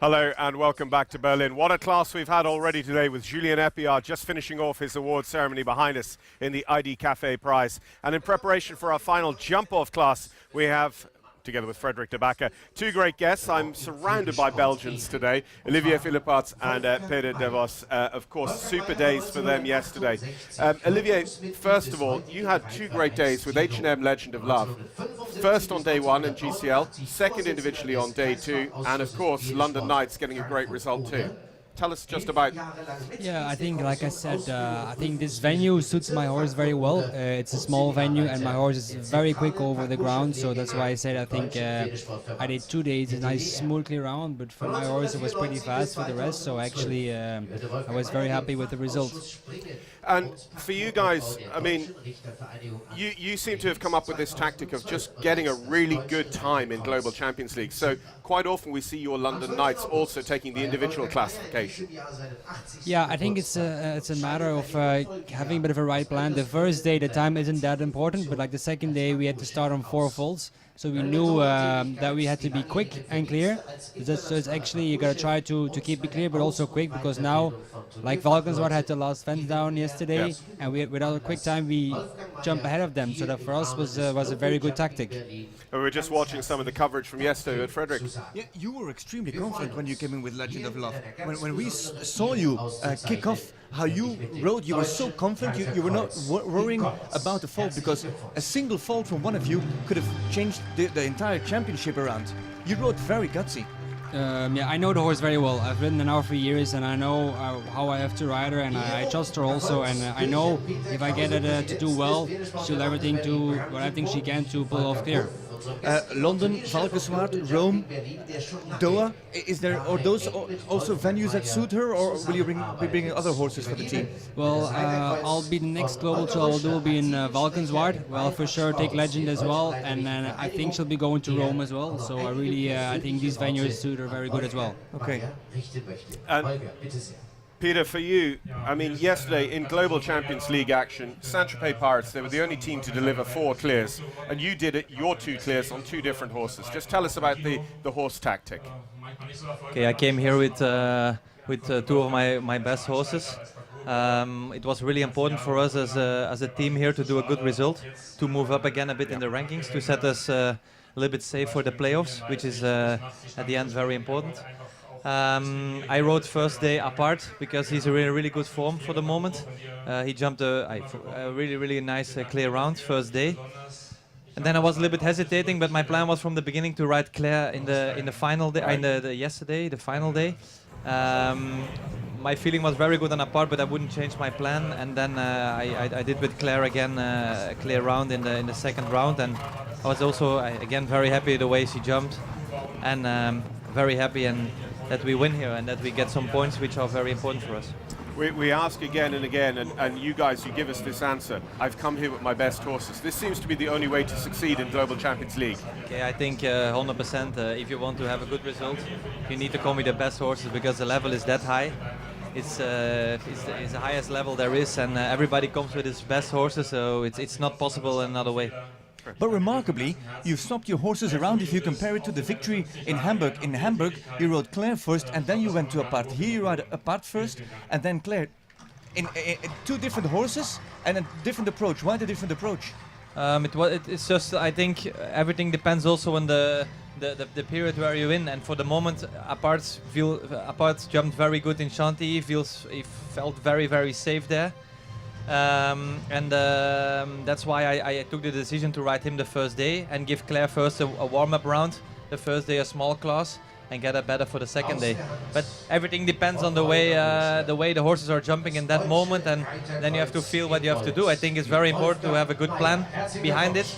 Hello and welcome back to Berlin. What a class we've had already today with Julien Epillard just finishing off his award ceremony behind us in the ID Café Prize. And in preparation for our final jump-off class, we have, together with Frédéric de Backer, two great guests. I'm surrounded by Belgians today, Olivier Philippots and Peder de Vos. Of course, super days for them yesterday. Olivier, first of all, you had two great days with H&M Legend of Love. First on day one in GCL, second individually on day two, and of course, London Knights getting a great result too. Tell us just about. Yeah, I think, like I said, I think this venue suits my horse very well. It's a small venue and my horse is very quick over the ground, so that's why I said I think I did 2 days, a nice smoothly round, but for my horse it was pretty fast for the rest, so actually I was very happy with the result. And for you guys, I mean, you seem to have come up with this tactic of just getting a really good time in Global Champions League. So quite often we see your London Knights also taking the individual classification. Yeah, I think it's a matter of having a bit of a right plan. The first day the time isn't that important, but like the second day we had to start on 4 faults. So we knew that we had to be quick and clear. So it's actually, you gotta try to keep it clear, but also quick, because now, like Valkenswaard had the last fence down yesterday, yes, and without a quick time we jump ahead of them. So that for us was a very good tactic. We were just watching some of the coverage from yesterday with Frédéric. Yeah, you were extremely confident when you came in with Legend of Love. When we saw you kick off, how you rode, you were so confident, you were not worrying about the fault, because a single fault from one of you could have changed the entire championship around. You rode very gutsy. Yeah, I know the horse very well. I've ridden her now for years, and I know how I have to ride her, and I trust her also. And I know if I get her to do well, she'll do everything she can to pull off clear. London, Valkenswaard, Rome, Doha. Are those also venues that suit her, or will you be bringing other horses for the team? Well, I'll be the next global show I'll do will be in Valkenswaard. Well, for sure take Legend as well, and then I think she'll be going to Rome as well. So I really, I think these venues suit her very good as well. Okay. Peter, for you, I mean, yesterday in Global Champions League action, Saint-Tropez Pirates, they were the only team to deliver 4 clears, and you did your 2 clears on 2 different horses. Just tell us about the horse tactic. Okay, I came here with 2 of my best horses. It was really important for us as a team here to do a good result, to move up again a bit in the rankings, to set us a little bit safe for the playoffs, which is at the end very important. I rode first day apart because he's in really good form for the moment. He jumped a really nice clear round first day, and then I was a little bit hesitating, but my plan was from the beginning to ride Claire in the final day, the final day. My feeling was very good on apart, but I wouldn't change my plan, and then I did with Claire again a clear round in the second round, and I was also again very happy the way she jumped, and very happy that we win here and that we get some points which are very important for us. We ask again and again, and you guys, you give us this answer. I've come here with my best horses. This seems to be the only way to succeed in Global Champions League. Okay, I think 100%. If you want to have a good result, you need to come with the best horses, because the level is that high. It's the highest level there is, and everybody comes with his best horses, so it's not possible another way. But remarkably, you've swapped your horses around if you compare it to the victory in Hamburg. In Hamburg, you rode Claire first and then you went to apart. Here you rode apart first and then Claire. In 2 different horses and a different approach. Why the different approach? It's just, I think everything depends also on the period where you're in, and for the moment apart jumped very good in Chantilly. He felt very safe there. That's why I took the decision to ride him the first day and give Claire first a warm-up round, the first day a small class, and get up better for the second day. But everything depends on the way the horses are jumping in that moment, and then you have to feel what you have to do. I think it's very important to have a good plan behind it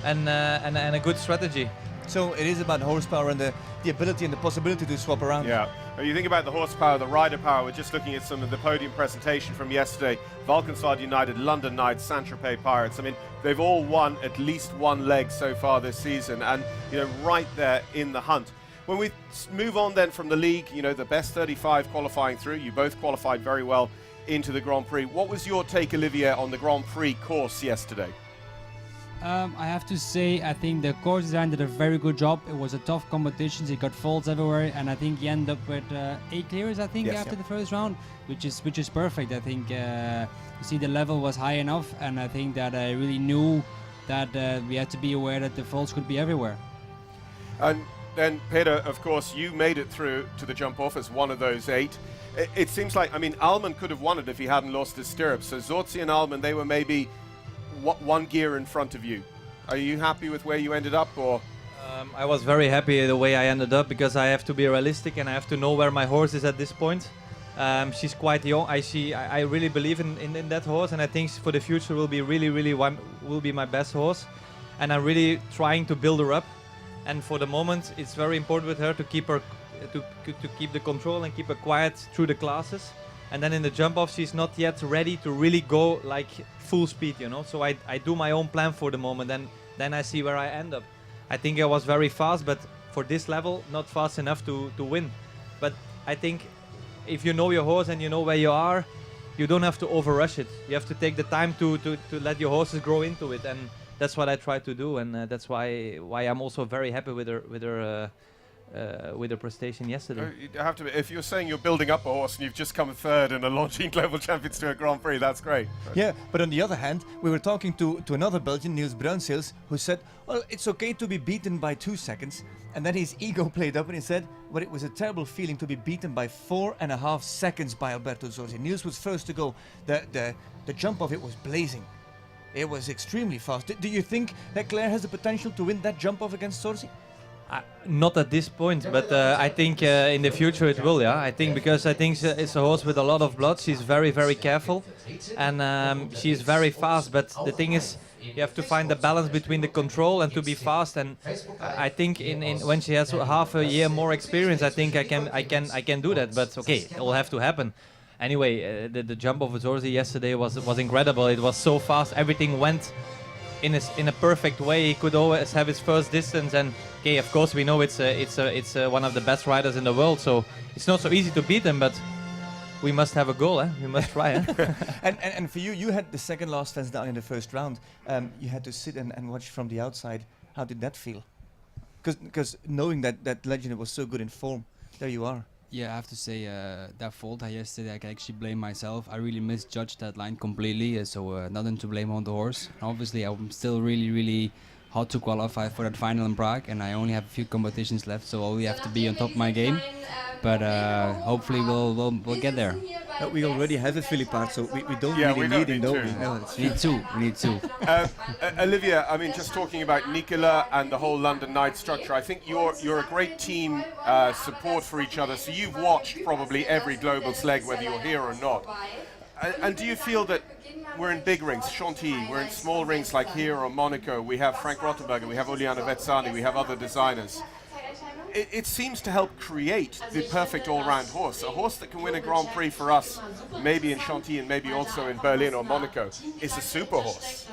and a good strategy. So it is about horsepower and the ability and the possibility to swap around. Yeah. When you think about the horsepower, the rider power, we're just looking at some of the podium presentation from yesterday. Valkenswaard United, London Knights, Saint-Tropez Pirates. I mean, they've all won at least one leg so far this season, and right there in the hunt. When we move on then from the league, the best 35 qualifying through, you both qualified very well into the Grand Prix. What was your take, Olivier, on the Grand Prix course yesterday? I have to say, I think the course design did a very good job. It was a tough competition. He got faults everywhere, and I think he ended up with 8 clears. I think Yes, after yeah. the first round, which is perfect. I think you see the level was high enough, and I think that I really knew that we had to be aware that the faults could be everywhere. And then, Peter, of course, you made it through to the jump off as one of those 8. It seems like, Alman could have won it if he hadn't lost his stirrups. So Zorzi and Alman, they were maybe one gear in front of you. Are you happy with where you ended up, or? I was very happy the way I ended up, because I have to be realistic and I have to know where my horse is at this point. She's quite young. I really believe in that horse, and I think for the future will be will be my best horse. And I'm really trying to build her up. And for the moment, it's very important with her to keep her to keep the control and keep her quiet through the classes. And then in the jump off, she's not yet ready to really go like full speed, So I do my own plan for the moment, and then I see where I end up. I think I was very fast, but for this level, not fast enough to win. But I think if you know your horse and you know where you are, you don't have to overrush it. You have to take the time to let your horses grow into it, and that's what I try to do, and that's why I'm also very happy with her prestation yesterday. You have to be, if you're saying you're building up a horse and you've just come third in a Longines Global Champions to a Grand Prix, that's great. Yeah, but on the other hand, we were talking to another Belgian, Niels Bruinseels, who said, well, it's okay to be beaten by 2 seconds. And then his ego played up and he said, but it was a terrible feeling to be beaten by 4.5 seconds by Alberto Zorzi. Niels was first to go. The jump off it was blazing. It was extremely fast. Do you think that Claire has the potential to win that jump off against Zorzi? Not at this point, but I think in the future it will. Yeah, I think because it's a horse with a lot of blood. She's very, very careful, and she's very fast. But the thing is, you have to find the balance between the control and to be fast. And I think when she has half a year more experience, I think I can do that. But okay, it will have to happen. Anyway, the jump of Zorzi yesterday was incredible. It was so fast. Everything went in a perfect way. He could always have his first distance, and okay, of course we know it's one of the best riders in the world, so it's not so easy to beat him, but we must have a goal, we must try. And for you had the second last fence down in the first round. You had to sit and watch from the outside. How did that feel? Because knowing that Legend was so good in form, there you are. Yeah, I have to say that fault yesterday, I can actually blame myself. I really misjudged that line completely, so nothing to blame on the horse. Obviously, I'm still really, really hard to qualify for that final in Prague, and I only have a few competitions left, so I only have to be on top of my game. But hopefully we'll get there. We already have a Philippard, so we don't Yeah, really we don't need him, need don't two. we? No, it's We need two. We need two. Olivia, just talking about Nicola and the whole London Knight structure, I think you're a great team support for each other. So you've watched probably every global sled, whether you're here or not. And do you feel that we're in big rings, Chantilly, we're in small rings like here or Monaco, we have Frank Rottenberger, we have Uliana Vetsani, we have other designers. It seems to help create the perfect all-round horse. A horse that can win a Grand Prix for us, maybe in Chantilly and maybe also in Berlin or Monaco, is a super horse.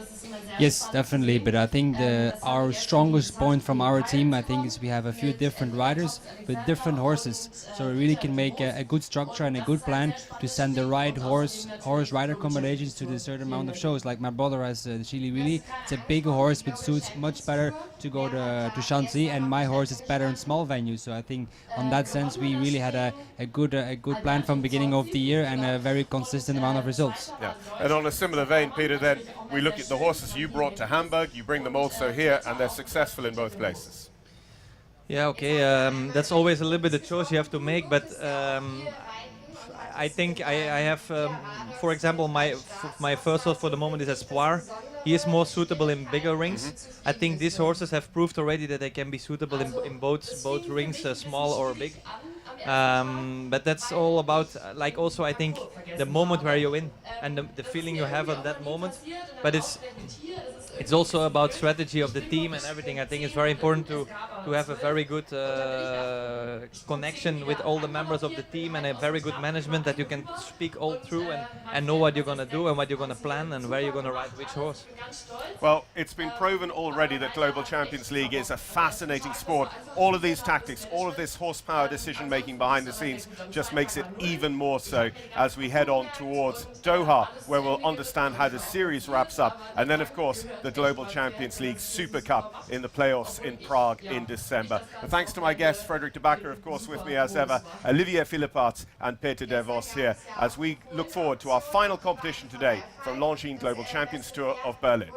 Yes, definitely. But I think our strongest point from our team, I think, is we have a few different riders with different horses. So we really can make a good structure and a good plan to send the right horse-rider combinations to the certain amount of shows. Like my brother has the Chili Wheelie. It's a big horse, but suits much better to go to Chantilly, and my horse is better in small venues. So I think on that sense, we really had a good plan from beginning of the year and a very consistent amount of results. Yeah, and on a similar vein, Peter, then we look at the horses you brought to Hamburg, you bring them also here, and they're successful in both places. Yeah, okay, that's always a little bit the choice you have to make, but I think I have, for example, my first horse for the moment is Espoir. He is more suitable in bigger rings. I think these horses have proved already that they can be suitable in both rings, small or big. But that's all about, like, also I think the moment where you win and the feeling you have at that moment. But it's also about strategy of the team and everything. I think it's very important to have a very good connection with all the members of the team and a very good management that you can speak all through and know what you're going to do and what you're going to plan and where you're going to ride which horse. Well, it's been proven already that Global Champions League is a fascinating sport. All of these tactics, all of this horsepower decision making behind the scenes just makes it even more so as we head on towards Doha, where we'll understand how the series wraps up, and then of course the Global Champions League Super Cup in the playoffs in Prague in December. And thanks to my guests, Frederick de Backer, of course, with me as ever, Olivier Philipparts and Peter De Vos here, as we look forward to our final competition today from Longines Global Champions Tour of Berlin.